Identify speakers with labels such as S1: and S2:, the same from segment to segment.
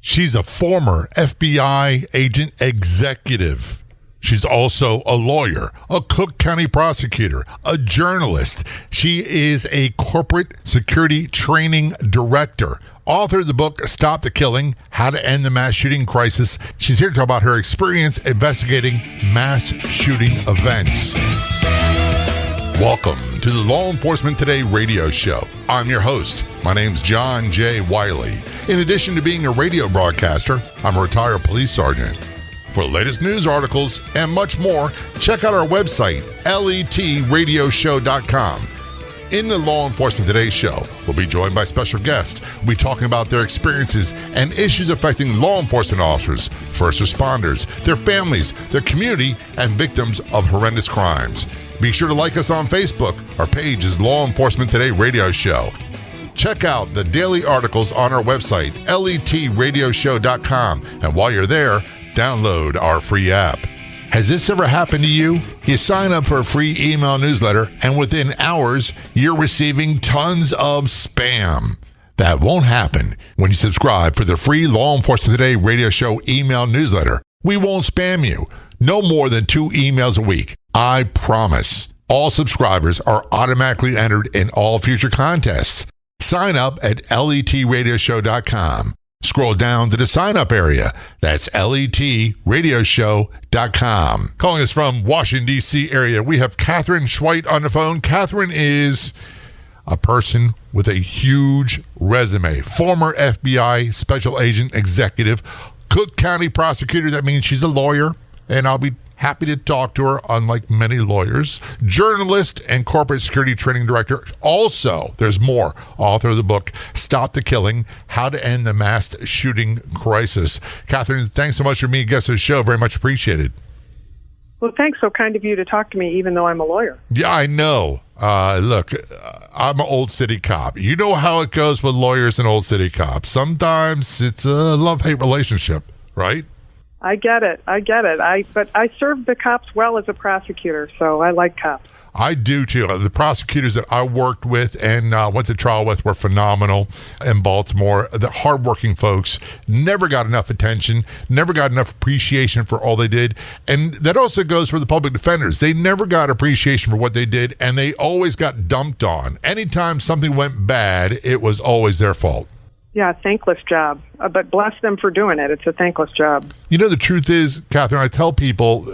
S1: She's a former FBI agent executive. She's also a lawyer, a Cook County prosecutor, a journalist. She is a corporate security training director, author of the book Stop the Killing, How to End the Mass Shooting Crisis. She's here to talk about her experience investigating mass shooting events. Welcome to the Law Enforcement Today radio show. I'm your host. My name's John J. Wiley. In addition to being a radio broadcaster, I'm a retired police sergeant. For the latest news articles and much more, check out our website, letradioshow.com. In the Law Enforcement Today show, we'll be joined by special guests. We'll be talking about their experiences and issues affecting law enforcement officers, first responders, their families, their community, and victims of horrendous crimes. Be sure to like us on Facebook. Our page is Law Enforcement Today Radio Show. Check out the daily articles on our website, letradioshow.com. And while you're there, download our free app. Has this ever happened to you? You sign up for a free email newsletter, and within hours, you're receiving tons of spam. That won't happen when you subscribe for the free Law Enforcement Today Radio Show email newsletter. We won't spam you. No more than 2 emails a week. I promise. All subscribers are automatically entered in all future contests. Sign up at letradioshow.com. Scroll down to the sign-up area. That's letradioshow.com. Calling us from Washington, D.C. area, we have Catherine Schweit on the phone. Catherine is a person with a huge resume. Former FBI special agent executive, Cook County prosecutor. That means she's a lawyer, and I'll be happy to talk to her, unlike many lawyers. Journalist and corporate security training director. Also, there's more. Author of the book, Stop the Killing, How to End the Mass Shooting Crisis. Catherine, thanks so much for being a guest of the show. Very much appreciated.
S2: Well, thanks. So kind of you to talk to me, even though I'm a lawyer.
S1: Yeah, I know. Look, I'm an old city cop. You know how it goes with lawyers and old city cops. Sometimes it's a love-hate relationship, right?
S2: I get it. But I served the cops well as a prosecutor, so I like cops.
S1: I do, too. The prosecutors that I worked with and went to trial with were phenomenal in Baltimore. The hardworking folks never got enough attention, never got enough appreciation for all they did. And that also goes for the public defenders. They never got appreciation for what they did, and they always got dumped on. Anytime something went bad, it was always their fault.
S2: Yeah, thankless job. But bless them for doing it. It's a thankless job.
S1: You know, the truth is, Catherine, I tell people,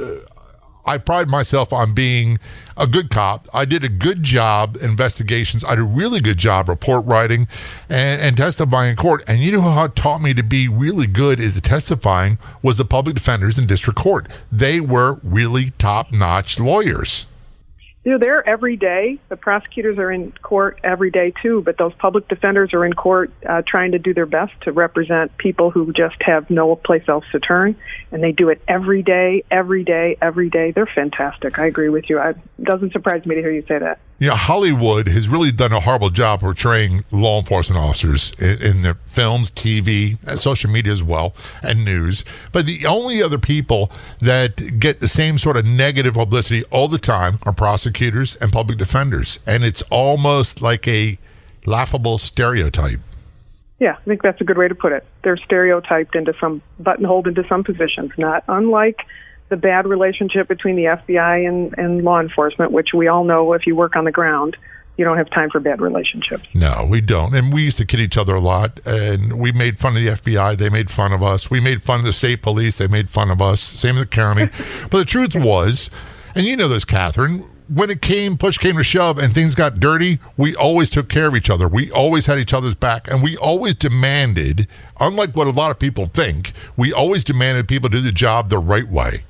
S1: I pride myself on being a good cop. I did a good job investigations. I did a really good job report writing and testifying in court. And you know how it taught me to be really good is the testifying was the public defenders in district court. They were really top-notch lawyers.
S2: They're there every day. The prosecutors are in court every day, too, but those public defenders are in court trying to do their best to represent people who just have no place else to turn, and they do it every day. They're fantastic. I agree with you. It doesn't surprise me to hear you say that.
S1: You know, Hollywood has really done a horrible job portraying law enforcement officers in their films, TV, and social media as well, and news. But the only other people that get the same sort of negative publicity all the time are prosecutors and public defenders. And it's almost like a laughable stereotype.
S2: Yeah, I think that's a good way to put it. They're stereotyped buttonholed into some positions, not unlike the bad relationship between the FBI and law enforcement, which we all know if you work on the ground, you don't have time for bad relationships. No,
S1: we don't. And we used to kid each other a lot, and we made fun of the FBI. They made fun of us. We made fun of the state police. They made fun of us. Same in the county. But the truth was, and you know this, Catherine, when push came to shove and things got dirty, we always took care of each other. We always had each other's back, and we always demanded, unlike what a lot of people think, we always demanded people do the job the right way.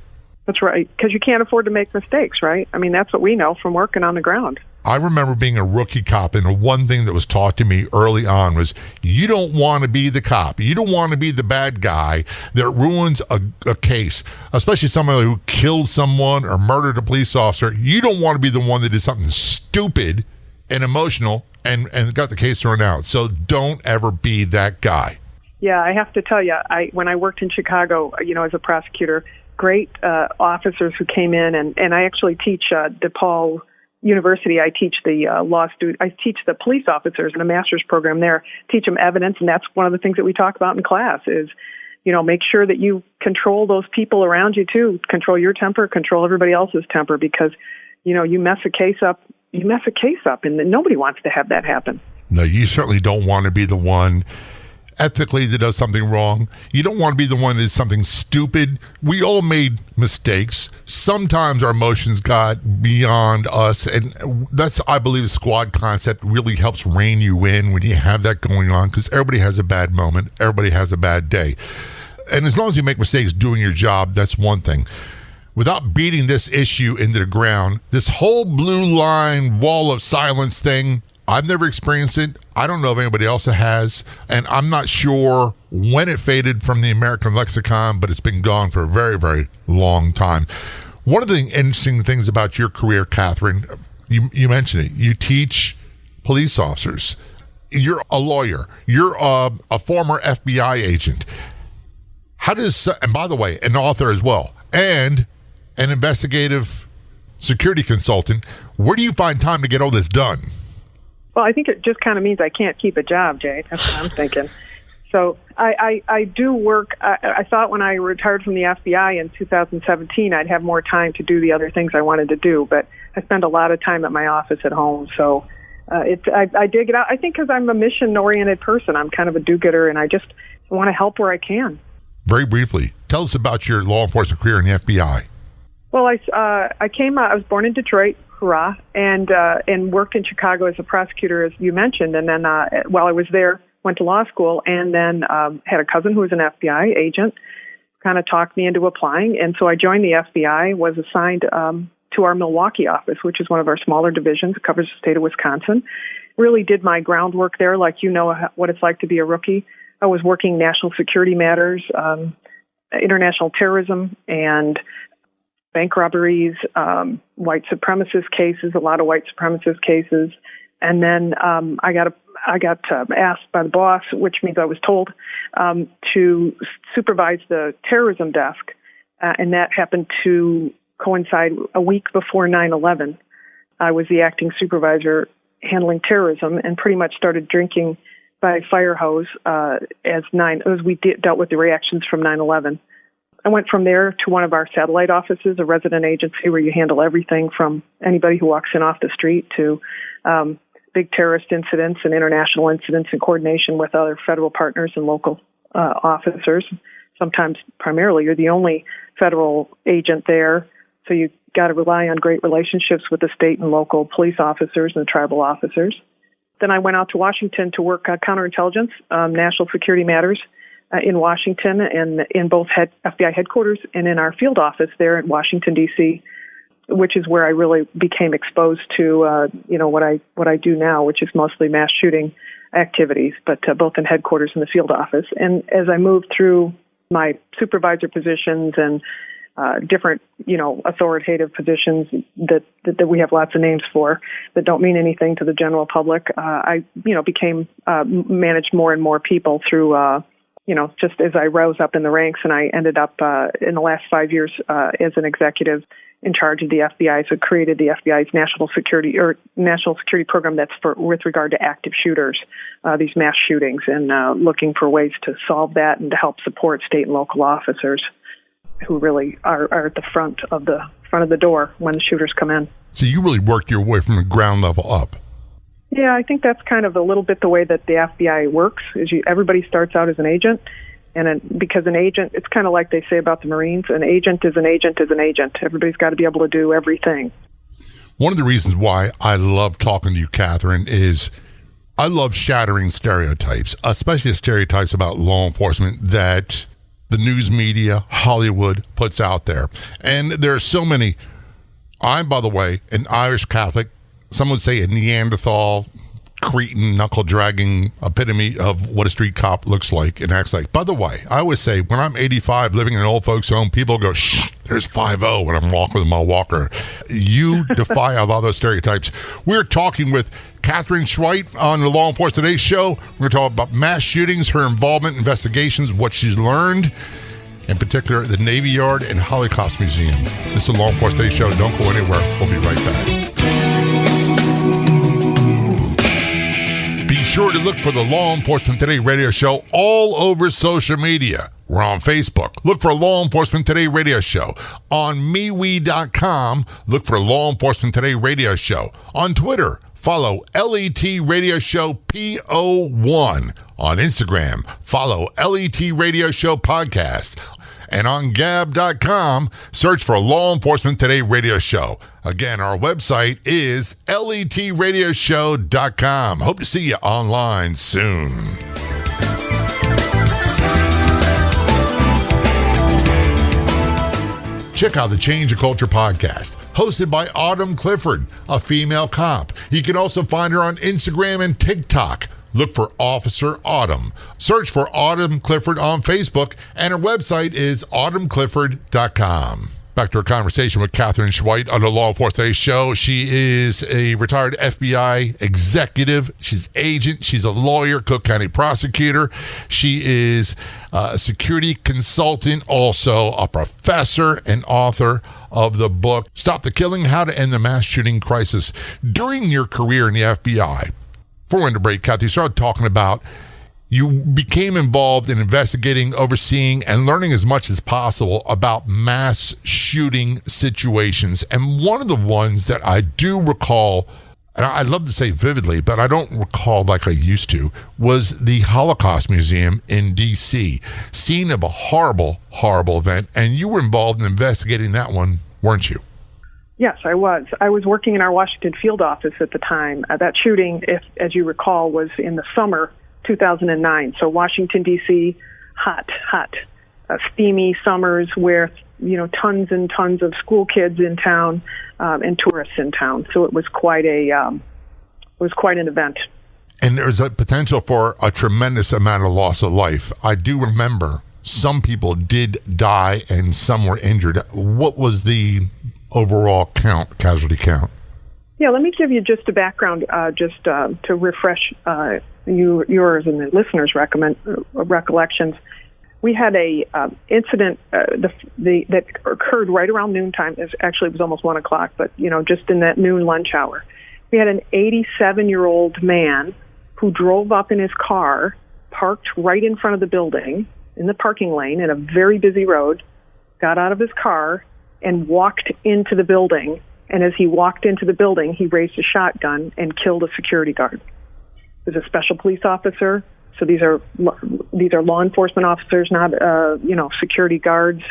S2: That's right, because you can't afford to make mistakes, right? I mean, that's what we know from working on the ground.
S1: I remember being a rookie cop, and the one thing that was taught to me early on was you don't want to be the cop. You don't want to be the bad guy that ruins a case, especially someone who killed someone or murdered a police officer. You don't want to be the one that did something stupid and emotional and got the case thrown out. So don't ever be that guy.
S2: Yeah, I have to tell you, when I worked in Chicago, as a prosecutor, great officers who came in, and I actually teach DePaul university, I teach the I teach the police officers in a master's program there, teach them evidence, and that's one of the things that we talk about in class is, make sure that you control those people around you too. Control your temper, control everybody else's temper, because, you mess a case up, and nobody wants to have that happen.
S1: No, you certainly don't want to be the one ethically that does something wrong. You don't want to be the one that does something stupid. We all made mistakes. Sometimes our emotions got beyond us, and that's, I believe, the squad concept really helps rein you in when you have that going on, because everybody has a bad moment. Everybody has a bad day. And as long as you make mistakes doing your job, that's one thing. Without beating this issue into the ground, this whole blue line wall of silence thing, I've never experienced it. I don't know if anybody else has, and I'm not sure when it faded from the American lexicon, but it's been gone for a very, very long time. One of the interesting things about your career, Catherine, you mentioned it. You teach police officers. You're a lawyer. You're a former FBI agent. And by the way, an author as well, and an investigative security consultant. Where do you find time to get all this done?
S2: Well, I think it just kind of means I can't keep a job, Jay. That's what I'm thinking. So I do work. I thought when I retired from the FBI in 2017, I'd have more time to do the other things I wanted to do, but I spend a lot of time at my office at home. So I dig it out. I think because I'm a mission-oriented person. I'm kind of a do-gooder, and I just want to help where I can.
S1: Very briefly, tell us about your law enforcement career in the FBI.
S2: Well, I was born in Detroit, hurrah, and worked in Chicago as a prosecutor, as you mentioned. And then while I was there, went to law school, and then had a cousin who was an FBI agent, kind of talked me into applying. And so I joined the FBI, was assigned to our Milwaukee office, which is one of our smaller divisions. It covers the state of Wisconsin. Really did my groundwork there, like what it's like to be a rookie. I was working national security matters, international terrorism, and bank robberies, white supremacist cases, a lot of white supremacist cases. And then I got asked by the boss, which means I was told, to supervise the terrorism desk. And that happened to coincide a week before 9/11. I was the acting supervisor handling terrorism and pretty much started drinking by fire hose as we dealt with the reactions from 9/11. I went from there to one of our satellite offices, a resident agency where you handle everything from anybody who walks in off the street to big terrorist incidents and international incidents in coordination with other federal partners and local officers. Sometimes, primarily, you're the only federal agent there, so you got to rely on great relationships with the state and local police officers and the tribal officers. Then I went out to Washington to work counterintelligence, national security matters in Washington, and in both FBI headquarters and in our field office there in Washington, D.C., which is where I really became exposed to, what I do now, which is mostly mass shooting activities, but both in headquarters and the field office. And as I moved through my supervisor positions and different, authoritative positions that we have lots of names for that don't mean anything to the general public, I managed more and more people through, just as I rose up in the ranks, and I ended up in the last 5 years as an executive in charge of the FBI. So created the FBI's national security program that's with regard to active shooters, these mass shootings, and looking for ways to solve that and to help support state and local officers who really are at the front of the door when the shooters come in.
S1: So you really worked your way from the ground level up.
S2: Yeah, I think that's kind of a little bit the way that the FBI works. Everybody starts out as an agent, because an agent, it's kind of like they say about the Marines, an agent is an agent is an agent. Everybody's got to be able to do everything.
S1: One of the reasons why I love talking to you, Catherine, is I love shattering stereotypes, especially stereotypes about law enforcement that the news media, Hollywood puts out there. And there are so many. I'm, by the way, an Irish Catholic. Some would say a Neanderthal, Cretan, knuckle-dragging epitome of what a street cop looks like and acts like. By the way, I always say, when I'm 85 living in an old folks' home, people go, shh, there's 5-0 when I'm walking with my walker. You defy a lot of those stereotypes. We're talking with Catherine Schweit on the Law Enforcement Today show. We're going to talk about mass shootings, her involvement, investigations, what she's learned, in particular, the Navy Yard and Holocaust Museum. This is the Law Enforcement Today show. Don't go anywhere. We'll be right back. sure to look for the Law Enforcement Today radio show all over social media. We're on Facebook. Look for Law Enforcement Today radio show. On MeWe.com, look for Law Enforcement Today radio show. On Twitter, follow LET Radio Show PO1. On Instagram, follow LET Radio Show Podcast. And on Gab.com, search for Law Enforcement Today radio show. Again, our website is letradioshow.com. Hope to see you online soon. Check out the Change of Culture podcast, hosted by Autumn Clifford, a female cop. You can also find her on Instagram and TikTok. Look for Officer Autumn. Search for Autumn Clifford on Facebook, and her website is autumnclifford.com. Back to our conversation with Katherine Schweit on the Law Enforcement Today show. She is a retired FBI executive. She's agent. She's a lawyer, Cook County prosecutor. She is a security consultant, also a professor and author of the book, Stop the Killing, How to End the Mass Shooting Crisis. During your career in the FBI, before we went to break, Kathy, you started talking about you became involved in investigating, overseeing, and learning as much as possible about mass shooting situations. And one of the ones that I do recall, and I'd love to say vividly, but I don't recall like I used to, was the Holocaust Museum in D.C., scene of a horrible, horrible event. And you were involved in investigating that one, weren't you?
S2: Yes, I was. I was working in our Washington field office at the time. That shooting, as you recall, was in the summer 2009. So Washington, D.C., hot, steamy summers where, tons and tons of school kids in town and tourists in town. So it was quite an event.
S1: And there's a potential for a tremendous amount of loss of life. I do remember some people did die and some were injured. What was the overall casualty count?
S2: Yeah, let me give you just a background, to refresh yours and the listeners' recollections. We had a incident that occurred right around noontime. It was almost 1 o'clock, but just in that noon lunch hour. We had an 87-year-old man who drove up in his car, parked right in front of the building in the parking lane in a very busy road, got out of his car and walked into the building. And as he walked into the building, he raised a shotgun and killed a security guard. He was a special police officer. So these are law enforcement officers, not security guards.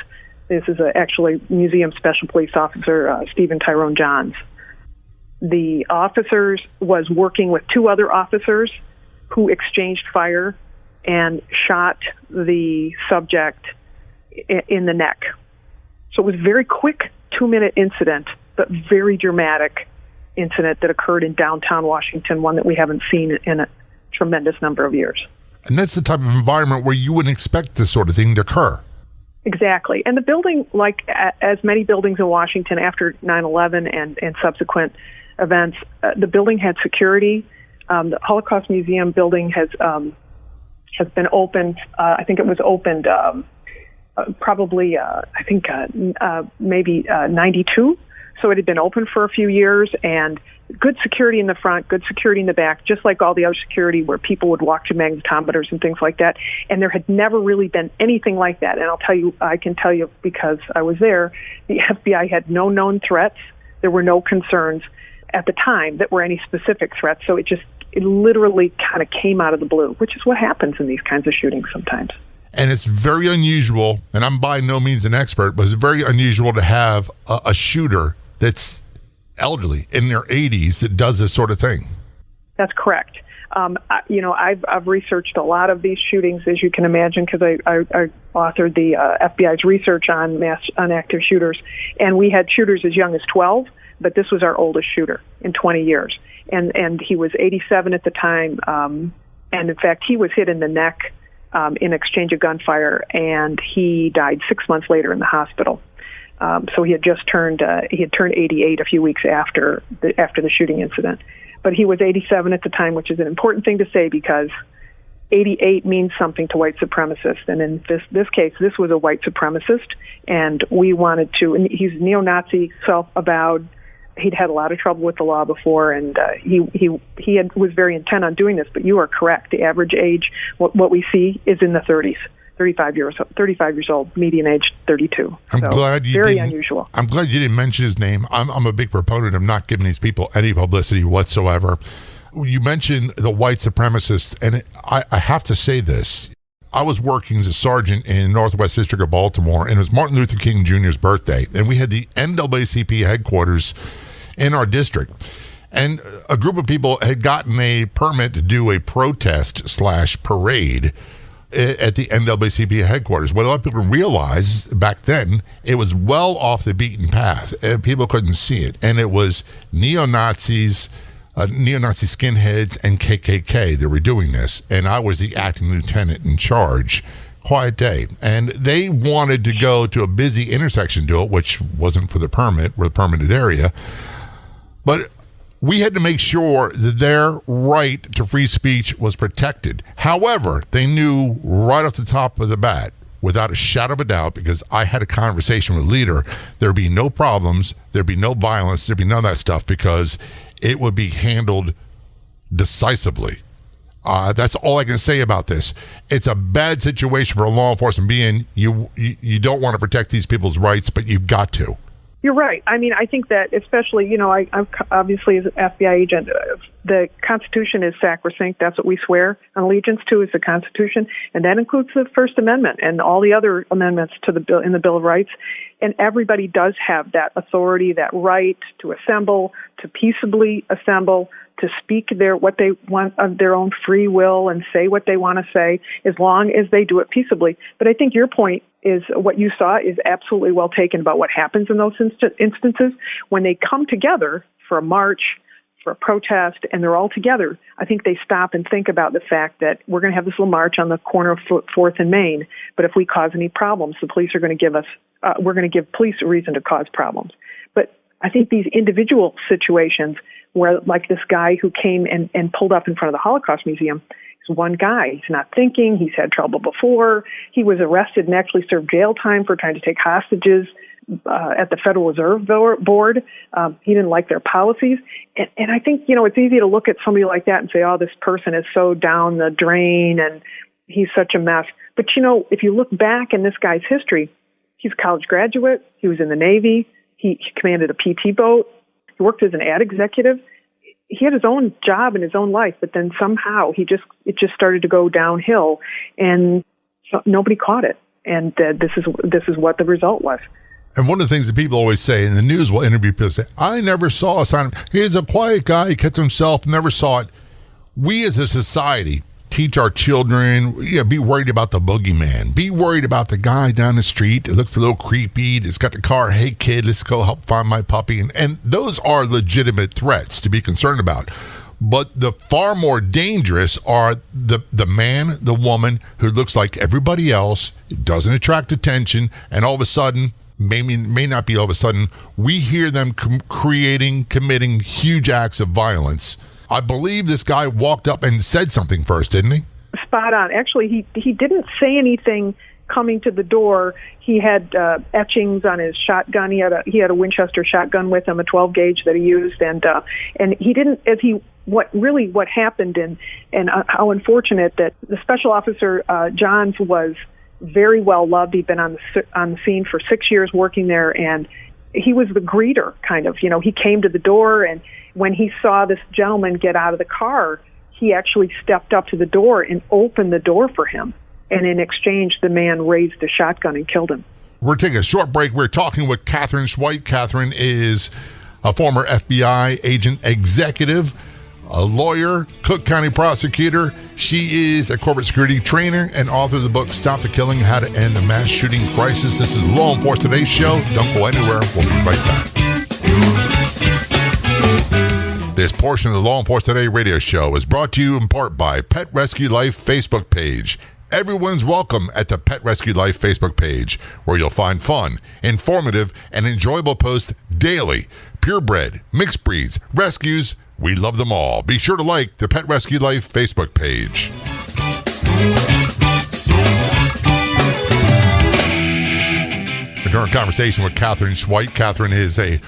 S2: This is actually museum special police officer Stephen Tyrone Johns. The officers was working with two other officers who exchanged fire and shot the subject in the neck. So it was a very quick 2-minute incident, but very dramatic incident that occurred in downtown Washington, one that we haven't seen in a tremendous number of years.
S1: And that's the type of environment where you wouldn't expect this sort of thing to occur.
S2: Exactly. And the building, like as many buildings in Washington after 9/11 and subsequent events, the building had security. The Holocaust Museum building has been opened. I think it was opened maybe 92. So it had been open for a few years, and good security in the front, good security in the back, just like all the other security where people would walk to magnetometers and things like that. And there had never really been anything like that. And I can tell you because I was there, the FBI had no known threats. There were no concerns at the time that were any specific threats. So it literally kind of came out of the blue, which is what happens in these kinds of shootings sometimes.
S1: And it's very unusual, and I'm by no means an expert, but it's very unusual to have a shooter that's elderly in their 80s that does this sort of thing.
S2: That's correct. I've researched a lot of these shootings, as you can imagine, because I authored the FBI's research on active shooters, and we had shooters as young as 12, but this was our oldest shooter in 20 years, and he was 87 at the time, and in fact he was hit in the neck in exchange of gunfire, and he died 6 months later in the hospital. So he had turned 88 a few weeks after the shooting incident. But he was 87 at the time, which is an important thing to say because 88 means something to white supremacists. And in this case, this was a white supremacist, and we wanted to, and he's neo-Nazi, self-avowed, He'd had a lot of trouble with the law before, and was very intent on doing this. But you are correct. The average age, what we see, is in the 30s. 35 years old, median age 32. Very unusual.
S1: I'm glad you didn't mention his name. I'm a big proponent of not giving these people any publicity whatsoever. You mentioned the white supremacist, and I have to say this. I was working as a sergeant in Northwest District of Baltimore, and it was Martin Luther King Jr.'s birthday, and we had the NAACP headquarters in our district. And a group of people had gotten a permit to do a protest/parade at the NAACP headquarters. What a lot of people realize back then, it was well off the beaten path, and people couldn't see it. And it was neo-Nazis, neo-Nazi skinheads, and KKK that were doing this. And I was the acting lieutenant in charge. Quiet day. And they wanted to go to a busy intersection to do it, which wasn't for the permit, or the permitted area. But we had to make sure that their right to free speech was protected. However, they knew right off the top of the bat, without a shadow of a doubt, because I had a conversation with the leader, there'd be no problems, there'd be no violence, there'd be none of that stuff, because it would be handled decisively. That's all I can say about this. It's a bad situation for a law enforcement being. You don't want to protect these people's rights, but you've got to.
S2: You're right. I mean, I think that especially, I'm obviously as an FBI agent, the Constitution is sacrosanct. That's what we swear allegiance to, is the Constitution, and that includes the First Amendment and all the other amendments to the bill in the Bill of Rights. And everybody does have that authority, that right to assemble, to peaceably assemble, to speak what they want of their own free will and say what they want to say, as long as they do it peaceably. But I think your point is what you saw is absolutely well taken about what happens in those instances when they come together for a march, for a protest, and they're all together. I think they stop and think about the fact that we're going to have this little march on the corner of 4th and Main, but if we cause any problems, the police are going to give us, we're going to give police a reason to cause problems. But I think these individual situations where, like this guy who came and pulled up in front of the Holocaust Museum, is one guy. He's not thinking. He's had trouble before. He was arrested and actually served jail time for trying to take hostages at the Federal Reserve Board. He didn't like their policies. And I think, it's easy to look at somebody like that and say, oh, this person is so down the drain and he's such a mess. But, if you look back in this guy's history, he's a college graduate. He was in the Navy. He commanded a PT boat. He worked as an ad executive. He had his own job in his own life, but then somehow it just started to go downhill, and so nobody caught it. And this is what the result was.
S1: And one of the things that people always say, and the news will interview people, say, I never saw a sign. He's a quiet guy. He kept to himself, never saw it. We as a society teach our children, be worried about the boogeyman. Be worried about the guy down the street that looks a little creepy, that's got the car, hey kid, let's go help find my puppy. And those are legitimate threats to be concerned about. But the far more dangerous are the man, the woman who looks like everybody else, doesn't attract attention, and all of a sudden, may not be all of a sudden, we hear them committing huge acts of violence. I believe this guy walked up and said something first, didn't he?
S2: Spot on. Actually, he didn't say anything coming to the door. He had etchings on his shotgun. He had a Winchester shotgun with him, a 12 gauge that he used, and he didn't. What happened, and how unfortunate that the special officer Johns was very well loved. He'd been on the scene for 6 years working there, and he was the greeter, kind of. He came to the door, and when he saw this gentleman get out of the car, he actually stepped up to the door and opened the door for him. And in exchange, the man raised a shotgun and killed him.
S1: We're taking a short break. We're talking with Katherine Schweit. Katherine is a former FBI agent executive, a lawyer, Cook County prosecutor. She is a corporate security trainer and author of the book, Stop the Killing, How to End the Mass Shooting Crisis. This is Law Enforcement Today's show. Don't go anywhere. We'll be right back. This portion of the Law Enforcement Today radio show is brought to you in part by Pet Rescue Life Facebook page. Everyone's welcome at the Pet Rescue Life Facebook page, where you'll find fun, informative, and enjoyable posts daily. Purebred, mixed breeds, rescues, we love them all. Be sure to like the Pet Rescue Life Facebook page. During a conversation with Katherine Schweit. Katherine is a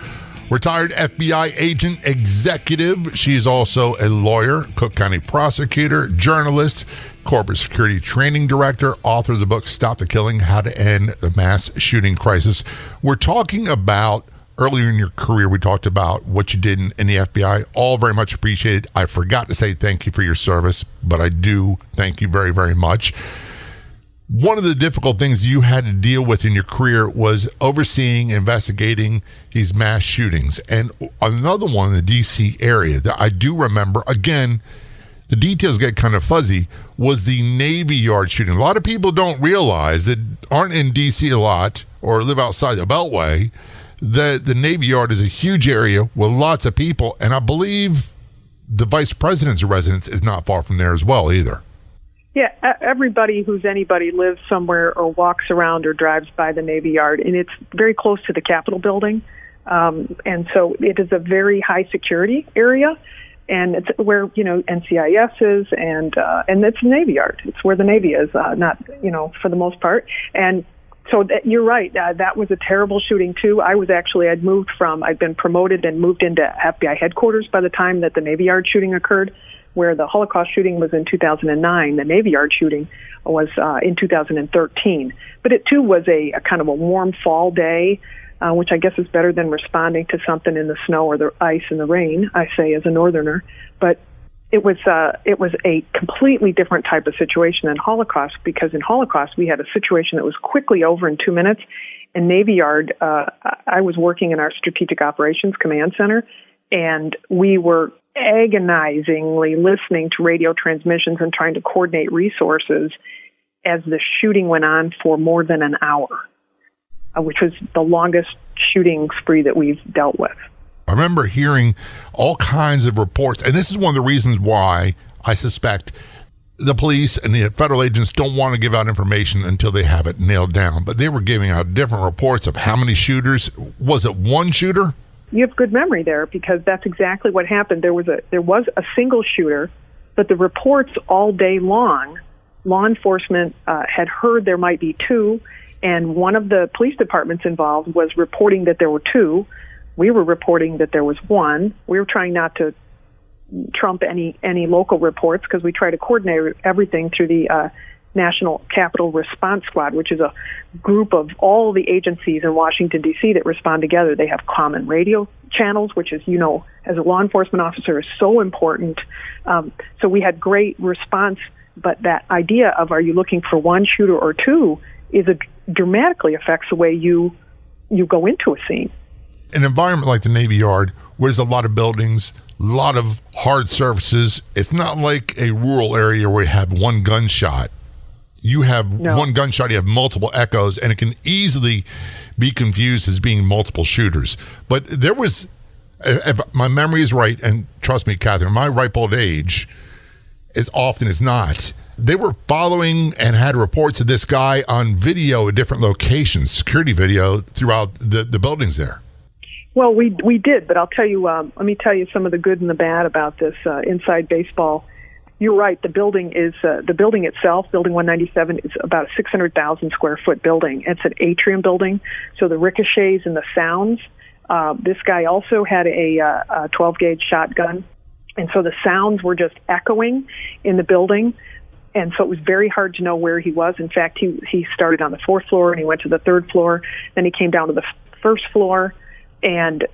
S1: retired FBI agent executive. She is also a lawyer, Cook County prosecutor, journalist, corporate security training director, author of the book Stop the Killing: How to End the Mass Shooting Crisis. We're talking about earlier in your career, we talked about what you did in the FBI. All very much appreciated. I forgot to say thank you for your service, but I do thank you very, very much. One of the difficult things you had to deal with in your career was overseeing, investigating these mass shootings. And another one in the D.C. area that I do remember, again, the details get kind of fuzzy, was the Navy Yard shooting. A lot of people don't realize that aren't in D.C. a lot or live outside the Beltway, that the Navy Yard is a huge area with lots of people. And I believe the vice president's residence is not far from there as well either.
S2: Yeah, everybody who's anybody lives somewhere or walks around or drives by the Navy Yard, and it's very close to the Capitol building. And so it is a very high security area, and it's where, NCIS is, and it's Navy Yard. It's where the Navy is, not, for the most part. And so you're right. That was a terrible shooting too. I'd been promoted and moved into FBI headquarters by the time that the Navy Yard shooting occurred, where the Holocaust shooting was in 2009. The Navy Yard shooting was in 2013. But it too was a kind of a warm fall day, which I guess is better than responding to something in the snow or the ice and the rain, I say as a northerner. But it was a completely different type of situation than Holocaust, because in Holocaust we had a situation that was quickly over in 2 minutes. In Navy Yard, I was working in our Strategic Operations Command Center, and we were agonizingly listening to radio transmissions and trying to coordinate resources as the shooting went on for more than an hour, which was the longest shooting spree that we've dealt with.
S1: I remember hearing all kinds of reports, and this is one of the reasons why I suspect the police and the federal agents don't want to give out information until they have it nailed down. But they were giving out different reports of how many shooters. Was it one shooter?
S2: You have good memory there, because that's exactly what happened. There was a single shooter, but the reports all day long, law enforcement had heard there might be two, and one of the police departments involved was reporting that there were two. We were reporting that there was one. We were trying not to trump any local reports, because we try to coordinate everything through the National Capital Response Squad, which is a group of all the agencies in Washington, D.C. that respond together. They have common radio channels, which is, as a law enforcement officer, is so important. So we had great response, but that idea of are you looking for one shooter or two dramatically affects the way you go into a scene.
S1: An environment like the Navy Yard, where there's a lot of buildings, a lot of hard surfaces, it's not like a rural area where you have one gunshot. You have one gunshot, you have multiple echoes, and it can easily be confused as being multiple shooters. But there was, if my memory is right, and trust me, Catherine, my ripe old age, as often as not, they were following and had reports of this guy on video at different locations, security video throughout the buildings there.
S2: Well, we did, but I'll tell you, let me tell you some of the good and the bad about this inside baseball. You're right. The building itself, Building 197, is about a 600,000 square foot building. It's an atrium building, so the ricochets and the sounds. This guy also had a 12 gauge shotgun, and so the sounds were just echoing in the building, and so it was very hard to know where he was. In fact, he started on the 4th floor and he went to the 3rd floor, then he came down to the 1st floor, and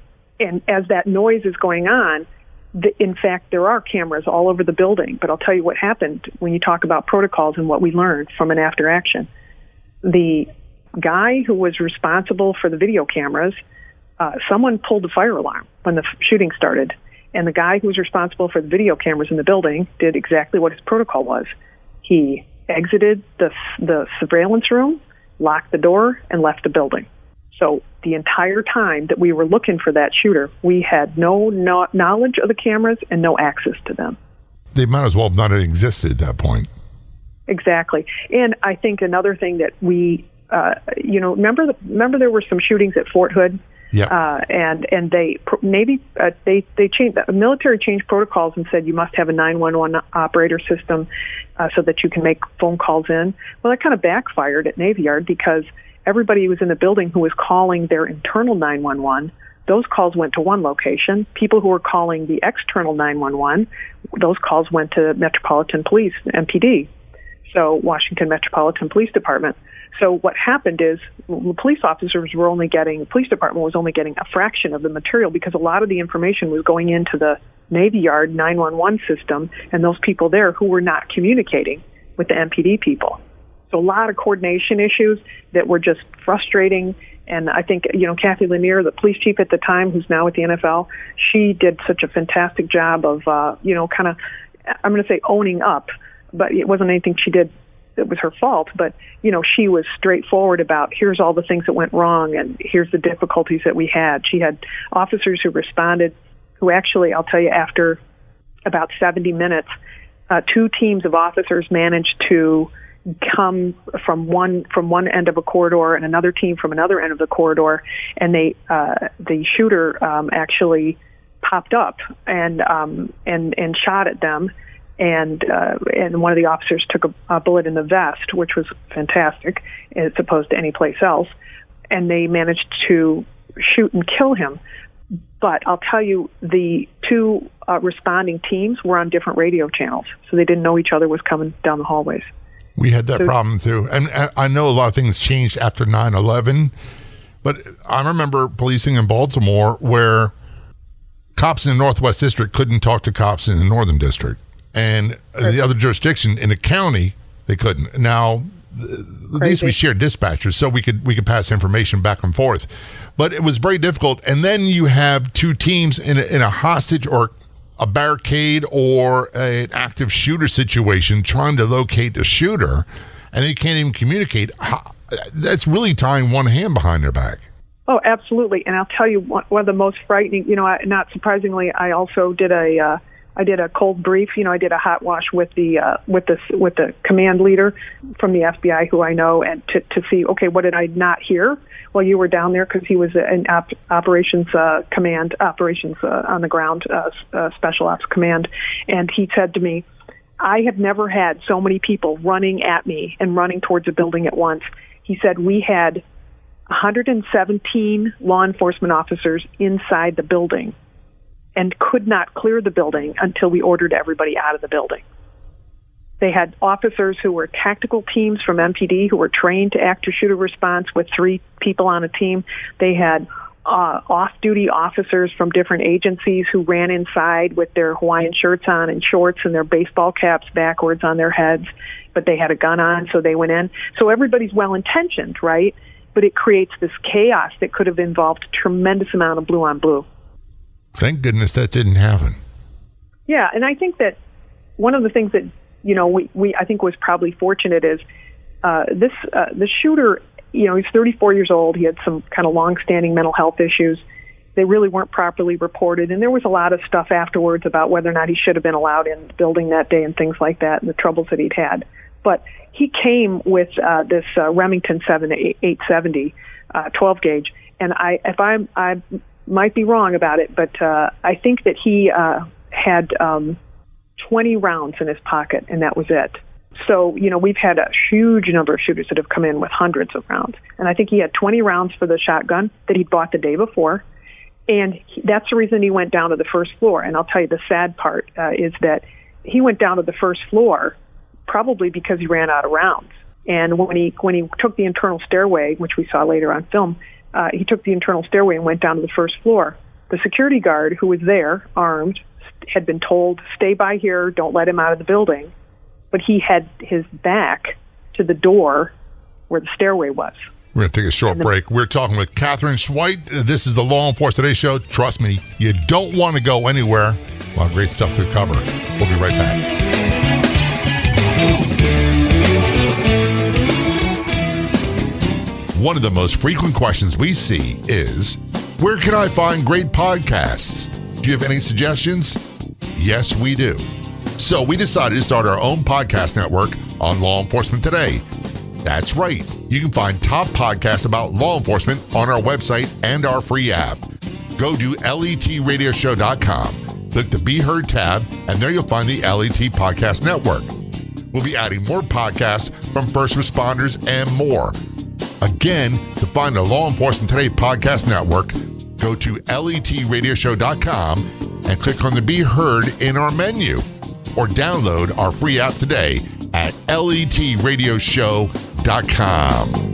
S2: as that noise is going on. In fact, there are cameras all over the building, but I'll tell you what happened when you talk about protocols and what we learned from an after action. The guy who was responsible for the video cameras, someone pulled the fire alarm when the shooting started, and the guy who was responsible for the video cameras in the building did exactly what his protocol was. He exited the surveillance room, locked the door, and left the building. So the entire time that we were looking for that shooter, we had no knowledge of the cameras and no access to them.
S1: They might as well have not existed at that point.
S2: Exactly. And I think another thing that we, remember there were some shootings at Fort Hood?
S1: Yeah.
S2: And they changed, the military changed protocols and said you must have a 911 operator system so that you can make phone calls in. Well, that kind of backfired at Navy Yard, because everybody who was in the building who was calling their internal 911 those calls went to one location. People who were calling the external 911, those calls went to Metropolitan Police, MPD, so Washington Metropolitan Police Department. So what happened is the police department was only getting a fraction of the material because a lot of the information was going into the Navy Yard 911 system and those people there who were not communicating with the MPD people. So a lot of coordination issues that were just frustrating. And I think, Kathy Lanier, the police chief at the time, who's now with the NFL, she did such a fantastic job of, kind of, I'm going to say owning up, but it wasn't anything she did that was her fault. But, she was straightforward about here's all the things that went wrong and here's the difficulties that we had. She had officers who responded, who actually, I'll tell you, after about 70 minutes, 2 teams of officers managed to come from one end of a corridor and another team from another end of the corridor, and the shooter actually popped up and shot at them, and one of the officers took a bullet in the vest, which was fantastic as opposed to any place else, and they managed to shoot and kill him. But I'll tell you, the 2 responding teams were on different radio channels, so they didn't know each other was coming down the hallways.
S1: We had that problem too. And I know a lot of things changed after 9/11, but I remember policing in Baltimore where cops in the Northwest District couldn't talk to cops in the Northern District. And the other jurisdiction in the county, they couldn't. Now, at least we shared dispatchers, so we could pass information back and forth. But it was very difficult. And then you have 2 teams in a hostage or a barricade or an active shooter situation trying to locate the shooter, and they can't even communicate. That's really tying one hand behind their back.
S2: Oh, absolutely. And I'll tell you one of the most frightening, not surprisingly, I also did a cold brief. I did a hot wash with the command leader from the FBI who I know, and to see, okay, what did I not hear while you were down there? Because he was in operations command, operations on the ground, special ops command. And he said to me, I have never had so many people running at me and running towards a building at once. He said, we had 117 law enforcement officers inside the building and could not clear the building until we ordered everybody out of the building. They had officers who were tactical teams from MPD who were trained to active shooter response with 3 people on a team. They had off-duty officers from different agencies who ran inside with their Hawaiian shirts on and shorts and their baseball caps backwards on their heads, but they had a gun on, so they went in. So everybody's well-intentioned, right? But it creates this chaos that could have involved a tremendous amount of blue-on-blue.
S1: Thank goodness that didn't happen.
S2: Yeah, and I think that one of the things that we I think was probably fortunate is the shooter. He's 34 years old. He had some kind of long-standing mental health issues. They really weren't properly reported, and there was a lot of stuff afterwards about whether or not he should have been allowed in the building that day and things like that, and the troubles that he'd had. But he came with this Remington 870 12 gauge, and I might be wrong about it, but I think that he had 20 rounds in his pocket, and that was it. So, we've had a huge number of shooters that have come in with hundreds of rounds. And I think he had 20 rounds for the shotgun that he bought the day before. And that's the reason he went down to the first floor. And I'll tell you the sad part is that he went down to the first floor probably because he ran out of rounds. And when he took the internal stairway, which we saw later on film, he took the internal stairway and went down to the first floor. The security guard who was there, armed, had been told, stay by here, don't let him out of the building. But he had his back to the door where the stairway was.
S1: We're going to take a short break. We're talking with Katherine Schweit. This is the Law Enforcement Today Show. Trust me, you don't want to go anywhere. A lot of great stuff to cover. We'll be right back. One of the most frequent questions we see is, where can I find great podcasts? Do you have any suggestions? Yes, we do. So we decided to start our own podcast network on Law Enforcement Today. That's right. You can find top podcasts about law enforcement on our website and our free app. Go to letradioshow.com, click the Be Heard tab, and there you'll find the LET Podcast Network. We'll be adding more podcasts from first responders and more. Again, to find the Law Enforcement Today Podcast Network, go to letradioshow.com and click on the Be Heard in our menu, or download our free app today at letradioshow.com.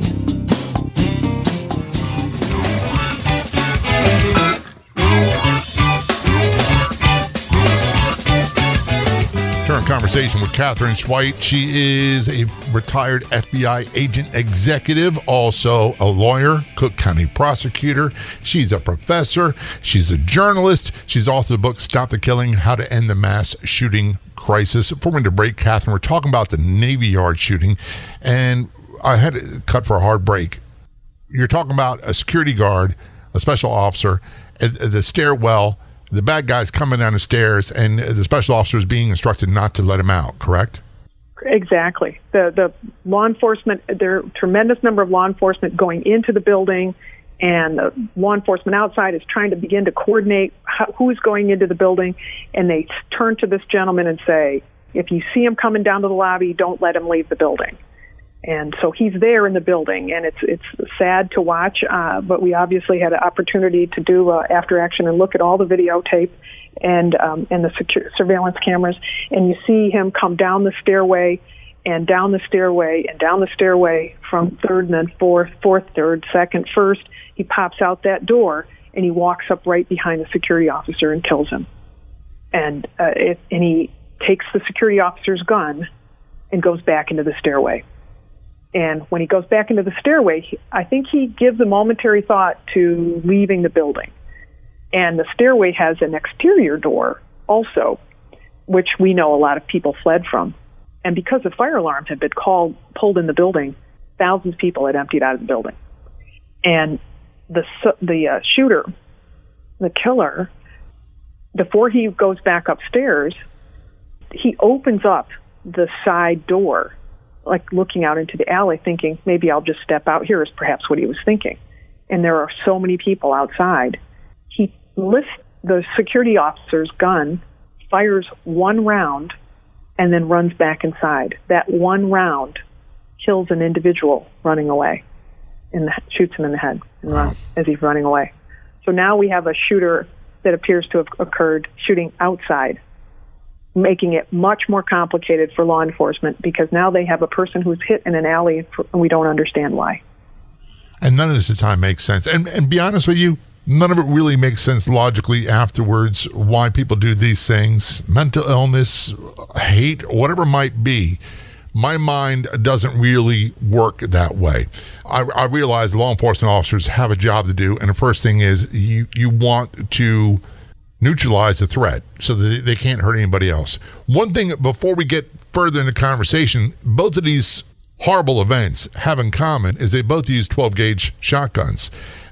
S1: Current conversation with Katherine Schweit. She is a retired FBI agent executive, also a lawyer, Cook County prosecutor. She's a professor. She's a journalist. She's authored the book, Stop the Killing, How to End the Mass Shooting Crisis. Before we went to break, Katherine, we're talking about the Navy Yard shooting, and I had to cut for a hard break. You're talking about a security guard, a special officer, at the stairwell. The bad guy's coming down the stairs, and the special officer is being instructed not to let him out, correct?
S2: Exactly. The law enforcement, there are a tremendous number of law enforcement going into the building, and the law enforcement outside is trying to begin to coordinate who's going into the building, and they turn to this gentleman and say, if you see him coming down to the lobby, don't let him leave the building. And so he's there in the building, and it's sad to watch, but we obviously had an opportunity to do after action and look at all the videotape and the surveillance cameras, and you see him come down the stairway and down the stairway and down the stairway from third and then fourth, third, second, first. He pops out that door, and he walks up right behind the security officer and kills him. And he takes the security officer's gun and goes back into the stairway. And when he goes back into the stairway, I think he gives a momentary thought to leaving the building. And the stairway has an exterior door also, which we know a lot of people fled from. And because the fire alarm had been pulled in the building, thousands of people had emptied out of the building. And the shooter, the killer, before he goes back upstairs, he opens up the side door, like looking out into the alley, thinking, maybe I'll just step out here, is perhaps what he was thinking. And there are so many people outside. He lifts the security officer's gun, fires one round, and then runs back inside. That one round kills an individual running away and shoots him in the head and runs as he's running away. So now we have a shooter that appears to have occurred shooting outside, making it much more complicated for law enforcement, because now they have a person who's hit in an alley and we don't understand why.
S1: And none of this at the time makes sense. And be honest with you, none of it really makes sense logically afterwards, why people do these things. Mental illness, hate, whatever it might be. My mind doesn't really work that way. I realize law enforcement officers have a job to do, and the first thing is you want to neutralize the threat so that they can't hurt anybody else. One thing before we get further in the conversation, both of these horrible events have in common is they both use 12-gauge shotguns.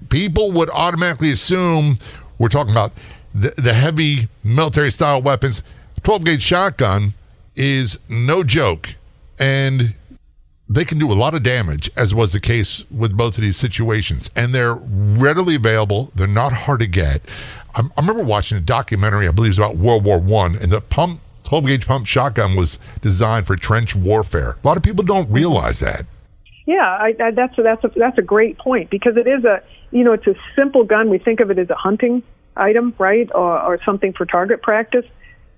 S1: People would automatically assume we're talking about the heavy military-style weapons. 12-gauge shotgun is no joke, and they can do a lot of damage, as was the case with both of these situations. And they're readily available. They're not hard to get. I remember watching a documentary, I believe it was about World War I, and the 12-gauge pump shotgun was designed for trench warfare. A lot of people don't realize that.
S2: Yeah, that's a great point, because it is it's a simple gun. We think of it as a hunting item, right, or something for target practice,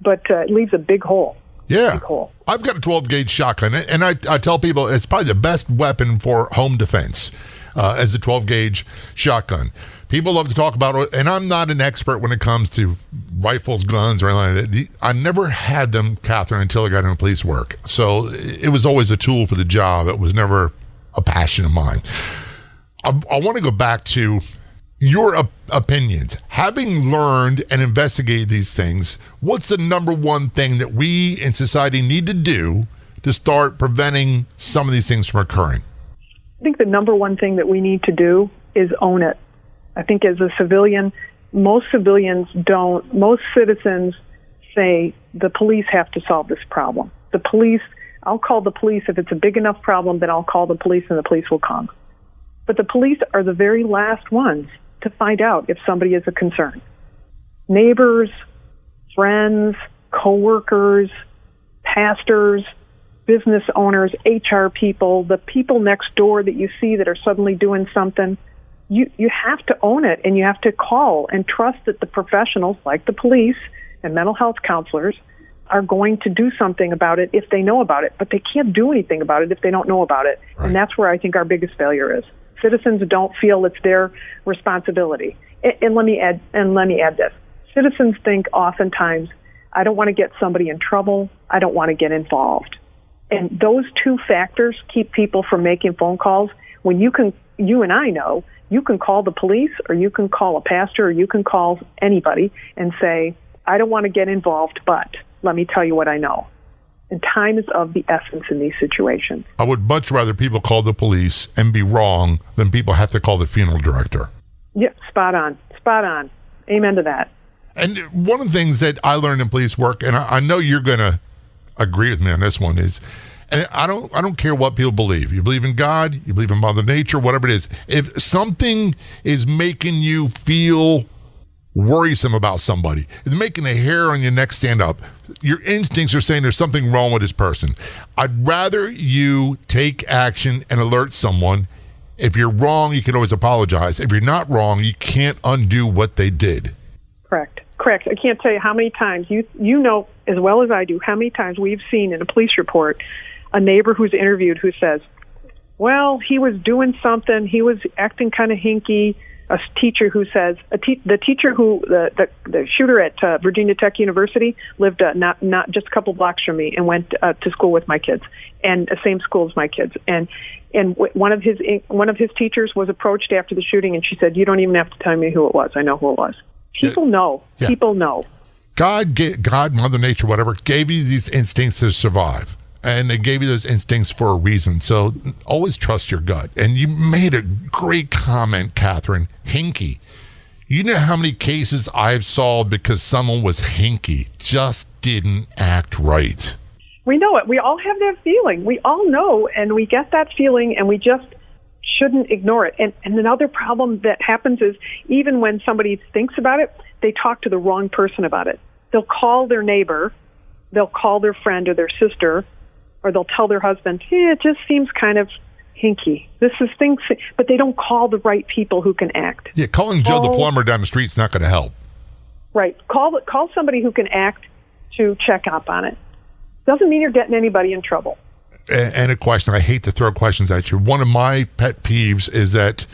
S2: but it leaves a big hole.
S1: Yeah,
S2: big hole.
S1: I've got a 12-gauge shotgun, and I tell people it's probably the best weapon for home defense, as the 12-gauge shotgun. People love to talk about it, and I'm not an expert when it comes to rifles, guns, or anything like that. I never had them, Katherine, until I got into police work. So it was always a tool for the job. It was never a passion of mine. I want to go back to your opinions. Having learned and investigated these things, what's the number one thing that we in society need to do to start preventing some of these things from occurring?
S2: I think the number one thing that we need to do is own it. I think as a civilian, most citizens say the police have to solve this problem. The police, I'll call the police. If it's a big enough problem, then I'll call the police and the police will come. But the police are the very last ones to find out if somebody is a concern. Neighbors, friends, coworkers, pastors, business owners, HR people, the people next door that you see that are suddenly doing something, you have to own it, and you have to call and trust that the professionals like the police and mental health counselors are going to do something about it if they know about it. But they can't do anything about it if they don't know about it.
S1: Right.
S2: And that's where I think our biggest failure is. Citizens don't feel it's their responsibility. And let me add this. Citizens think oftentimes, I don't want to get somebody in trouble. I don't want to get involved. And those two factors keep people from making phone calls. When you and I know, you can call the police, or you can call a pastor, or you can call anybody and say, I don't want to get involved, but let me tell you what I know. And time is of the essence in these situations.
S1: I would much rather people call the police and be wrong than people have to call the funeral director.
S2: Yep, spot on. Amen to that.
S1: And one of the things that I learned in police work, and I know you're going to agree with me on this one, is, and I don't care what people believe. You believe in God, you believe in Mother Nature, whatever it is. If something is making you feel worrisome about somebody, it's making the hair on your neck stand up, your instincts are saying there's something wrong with this person. I'd rather you take action and alert someone. If you're wrong, you can always apologize. If you're not wrong, you can't undo what they did.
S2: Correct. I can't tell you how many times, you know as well as I do, how many times we've seen in a police report a neighbor who's interviewed who says, well, he was doing something, he was acting kind of hinky. A teacher who says, the teacher who, the shooter at Virginia Tech University lived not just a couple blocks from me and went to school with my kids, and the same school as my kids. And one of his teachers was approached after the shooting, and she said, you don't even have to tell me who it was. I know who it was. People know.
S1: Yeah.
S2: People know.
S1: God, Mother Nature, whatever, gave you these instincts to survive. And they gave you those instincts for a reason. So always trust your gut. And you made a great comment, Catherine. Hinky. You know how many cases I've solved because someone was hinky, just didn't act right.
S2: We know it. We all have that feeling. We all know, and we get that feeling, and we just shouldn't ignore it. And another problem that happens is even when somebody thinks about it, they talk to the wrong person about it. They'll call their neighbor, they'll call their friend or their sister, or they'll tell their husband, it just seems kind of hinky. This is things, but they don't call the right people who can act.
S1: Yeah, calling Joe the plumber down the street's not going to help.
S2: Right. Call somebody who can act to check up on it. Doesn't mean you're getting anybody in trouble.
S1: And a question, I hate to throw questions at you. One of my pet peeves is that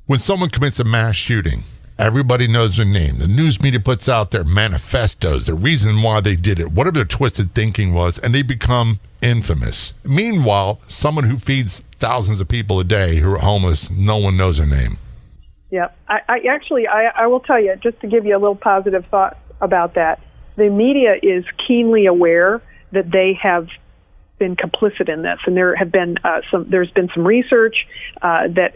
S1: when someone commits a mass shooting, everybody knows their name. The news media puts out their manifestos, the reason why they did it, whatever their twisted thinking was, and they become infamous. Meanwhile, someone who feeds thousands of people a day who are homeless, no one knows their name.
S2: Yeah, I will tell you, just to give you a little positive thought about that, the media is keenly aware that they have been complicit in this, and there's been some research that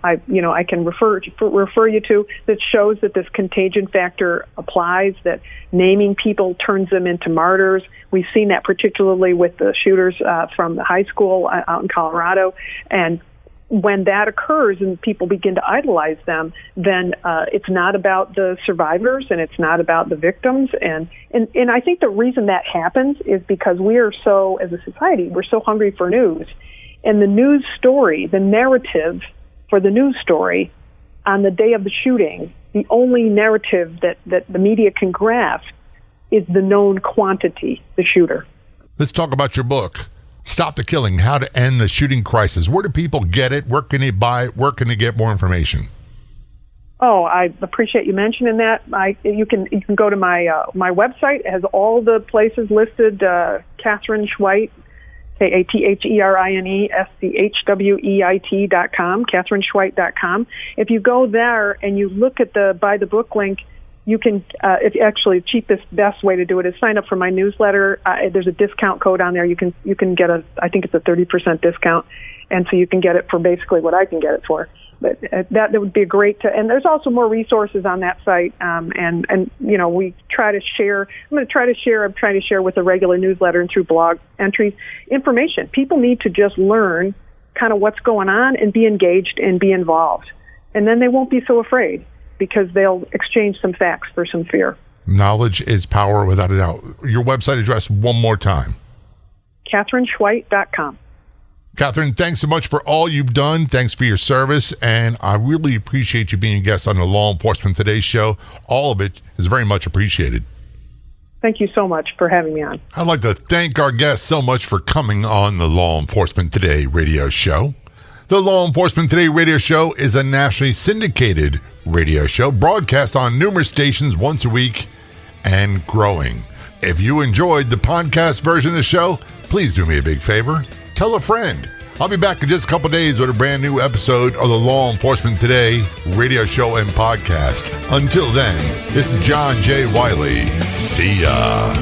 S2: I can refer you to that shows that this contagion factor applies, that naming people turns them into martyrs. We've seen that particularly with the shooters from the high school out in Colorado, and when that occurs and people begin to idolize them, then it's not about the survivors and it's not about the victims. And I think the reason that happens is because we are so, as a society, we're so hungry for news. And the news story, the narrative for the news story on the day of the shooting, the only narrative that the media can grasp is the known quantity, the shooter.
S1: Let's talk about your book. Stop the Killing, How to End the Shooting Crisis. Where do people get it? Where can they buy it? Where can they get more information?
S2: Oh, I appreciate you mentioning that. You can go to my website. It has all the places listed. Catherine Schweit, KatherineSchweit.com, KatherineSchweit.com. If you go there and you look at the buy the book link, you can, the best way to do it is sign up for my newsletter. There's a discount code on there. You can get I think it's a 30% discount. And so you can get it for basically what I can get it for. But that would be and there's also more resources on that site. And we try to share, I'm trying to share with a regular newsletter and through blog entries, information. People need to just learn kind of what's going on and be engaged and be involved. And then they won't be so afraid, because they'll exchange some facts for some fear.
S1: Knowledge is power, without a doubt. Your website address one more time.
S2: KatherineSchweit.com.
S1: Catherine, thanks so much for all you've done. Thanks for your service, and I really appreciate you being a guest on the Law Enforcement Today show. All of it is very much appreciated.
S2: Thank you so much for having me on.
S1: I'd like to thank our guests so much for coming on the Law Enforcement Today radio show. The Law Enforcement Today radio show is a nationally syndicated radio show broadcast on numerous stations once a week and growing. If you enjoyed the podcast version of the show, please do me a big favor. Tell a friend. I'll be back in just a couple days with a brand new episode of the Law Enforcement Today radio show and podcast. Until then, this is John J. Wiley. See ya.